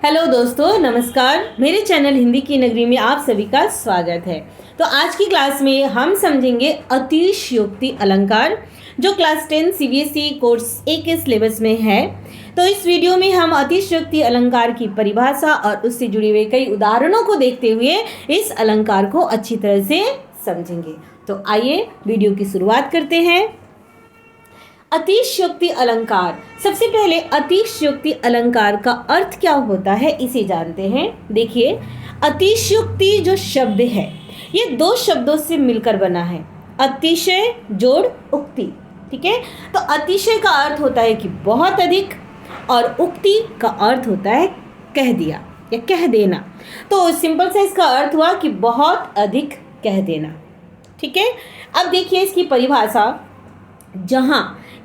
Hello दोस्तों, नमस्कार। मेरे चैनल हिंदी की नगरी में आप सभी का स्वागत है। तो आज की क्लास में हम समझेंगे अतिशयोक्ति अलंकार, जो क्लास 10 सीबीएसई कोर्स ए के सिलेबस में है। तो इस वीडियो में हम अतिशयोक्ति अलंकार की परिभाषा और उससे जुड़े हुए कई उदाहरणों को देखते हुए इस अलंकार को अच्छी तरह से समझेंगे। तो आइए वीडियो की शुरुआत करते हैं। अतिशयोक्ति अलंकार। सबसे पहले अतिशयोक्ति अलंकार का अर्थ क्या होता है इसे जानते हैं। देखिए, अतिशयोक्ति जो शब्द है ये दो शब्दों से मिलकर बना है, अतिशय जोड़ उक्ति। ठीक है, तो अतिशय का अर्थ होता है कि बहुत अधिक और उक्ति का अर्थ होता है कह दिया या कह देना। तो सिंपल से इसका अर्थ हुआ कि बहुत अधिक कह देना। ठीक है, अब देखिए इसकी परिभाषा। जहां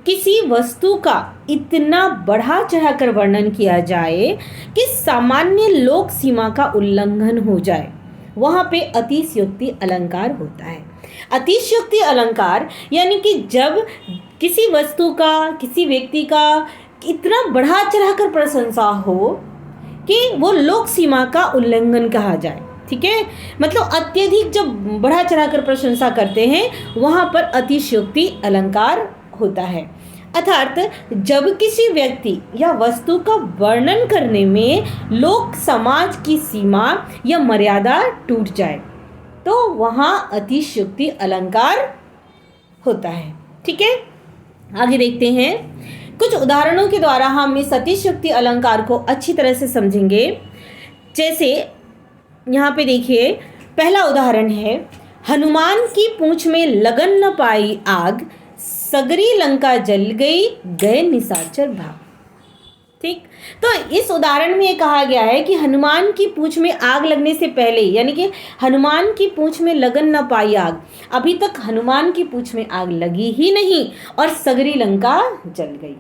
किसी वस्तु का इतना बढ़ा चढ़ाकर वर्णन किया जाए कि सामान्य लोक सीमा का उल्लंघन हो जाए, वहां पे अतिशयोक्ति अलंकार होता है। अतिशयोक्ति अलंकार यानी कि जब किसी वस्तु का, किसी व्यक्ति का इतना बढ़ा चढ़ाकर प्रशंसा हो कि वो लोक सीमा का उल्लंघन कहा जाए। ठीक है, मतलब अत्यधिक जब बढ़ा चढ़ाकर प्रशंसा करते हैं वहां पर अतिशयोक्ति अलंकार होता है। अर्थात जब किसी व्यक्ति या वस्तु का वर्णन करने में लोक समाज की सीमा या मर्यादा टूट जाए तो वहां अतिशयोक्ति अलंकार होता है। ठीक है, आगे देखते हैं। कुछ उदाहरणों के द्वारा हम इस अतिशयोक्ति अलंकार को अच्छी तरह से समझेंगे। जैसे यहाँ पे देखिए, पहला उदाहरण है, हनुमान की पूंछ में लगन न पाई आग, सगरी लंका जल गई, गए निशाचर भाग। ठीक, तो इस उदाहरण में ये कहा गया है कि हनुमान की पूंछ में आग लगने से पहले, यानी कि हनुमान की पूंछ में लगन न पाई आग, अभी तक हनुमान की पूंछ में आग लगी ही नहीं और सगरी लंका जल गई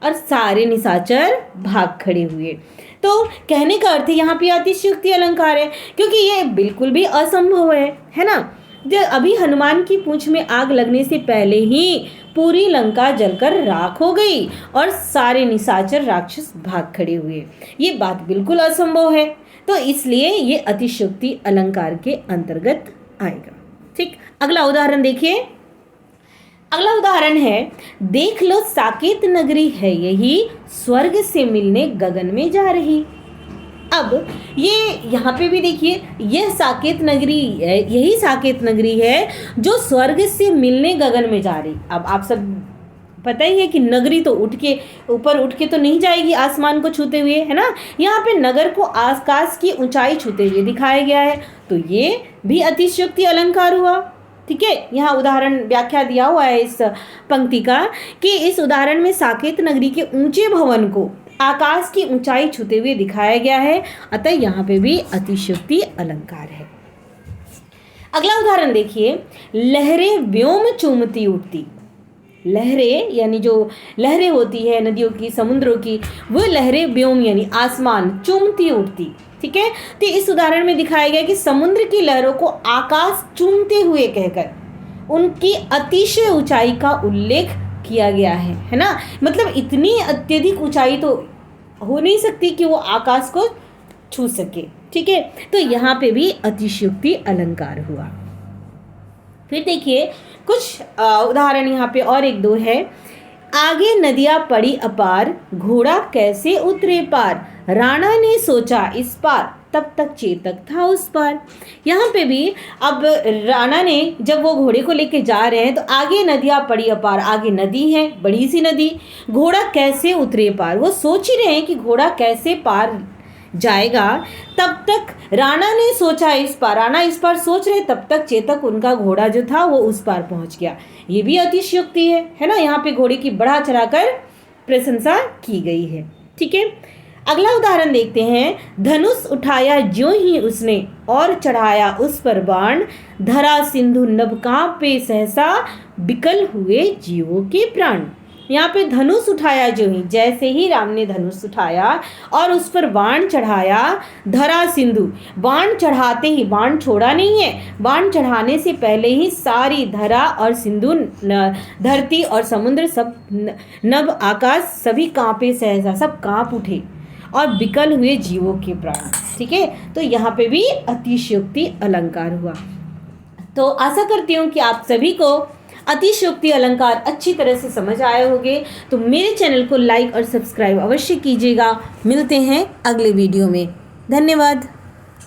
और सारे निशाचर भाग खड़े हुए। तो कहने का अर्थ यहाँ पे अतिशयोक्ति अलंकार है, क्योंकि ये बिल्कुल भी असंभव है ना। जब अभी हनुमान की पूंछ में आग लगने से पहले ही पूरी लंका जलकर राख हो गई और सारे निशाचर राक्षस भाग खड़े हुए, ये बात बिल्कुल असंभव है। तो इसलिए ये अतिशयोक्ति अलंकार के अंतर्गत आएगा। ठीक, अगला उदाहरण देखिए। अगला उदाहरण है, देख लो साकेत नगरी है यही, स्वर्ग से मिलने गगन में जा रही। अब ये यहाँ पे भी देखिए, यह साकेत नगरी है, यही साकेत नगरी है जो स्वर्ग से मिलने गगन में जा रही। अब आप सब पता ही है कि नगरी तो ऊपर उठ के तो नहीं जाएगी आसमान को छूते हुए, है ना। यहाँ पे नगर को आकाश की ऊंचाई छूते हुए दिखाया गया है, तो ये भी अतिशयोक्ति अलंकार हुआ। ठीक है, यहाँ उदाहरण व्याख्या दिया हुआ है इस पंक्ति का कि इस उदाहरण में साकेत नगरी के ऊंचे भवन को आकाश की ऊंचाई छूते हुए दिखाया गया है, अतः यहाँ पे भी अतिशयोक्ति अलंकार है। अगला उदाहरण देखिए, लहरें व्योम चूमती उठती। लहरें यानी जो लहरें होती है नदियों की, समुद्रों की, वो लहरें व्योम यानी आसमान चूमती उठती। ठीक है, तो इस उदाहरण में दिखाया गया कि समुद्र की लहरों को आकाश चूमते हुए कहकर उनकी अतिशय ऊंचाई का उल्लेख किया गया है ना। मतलब इतनी अत्यधिक ऊंचाई तो हो नहीं सकती कि वो आकाश को छू सके। ठीक है, तो यहाँ पे भी अतिशयोक्ति अलंकार हुआ। फिर देखिए कुछ उदाहरण यहाँ पे और एक दो है। आगे नदियाँ पड़ी अपार, घोड़ा कैसे उतरे पार, राणा ने सोचा इस पार, तब तक चेतक था उस पार। यहाँ पे भी अब राणा ने, जब वो घोड़े को लेके जा रहे हैं तो आगे नदियाँ पड़ी अपार, आगे नदी है, बड़ी सी नदी, घोड़ा कैसे उतरे पार, वो सोच ही रहे हैं कि घोड़ा कैसे पार जाएगा। तब तक राणा ने सोचा इस पार, राणा इस पार सोच रहे, तब तक चेतक उनका घोड़ा जो था वो उस पार पहुंच गया। ये भी अतिशयोक्ति है ना। यहाँ पे घोड़े की बढ़ा चढ़ाकर प्रशंसा की गई है। ठीक है, अगला उदाहरण देखते हैं। धनुष उठाया ज्यों ही उसने और चढ़ाया उस पर बाण, धरा सिंधु नभ कांपे सहसा, बिकल हुए जीवों के प्राण। यहाँ पे धनुष उठाया जो ही, जैसे ही राम ने धनुष उठाया और उस पर बाण चढ़ाया, धरा सिंधु, बाण चढ़ाते ही, बाण छोड़ा नहीं है, बाण चढ़ाने से पहले ही सारी धरा और सिंधु, धरती और समुद्र, सब नभ आकाश सभी कांपे सहसा, सब कांप उठे और विकल हुए जीवों के प्राण। ठीक है, तो यहाँ पे भी अतिशयोक्ति अलंकार हुआ। तो आशा करती हूँ कि आप सभी को अतिशयोक्ति अलंकार अच्छी तरह से समझ आए होंगे। तो मेरे चैनल को लाइक और सब्सक्राइब अवश्य कीजिएगा। मिलते हैं अगले वीडियो में। धन्यवाद।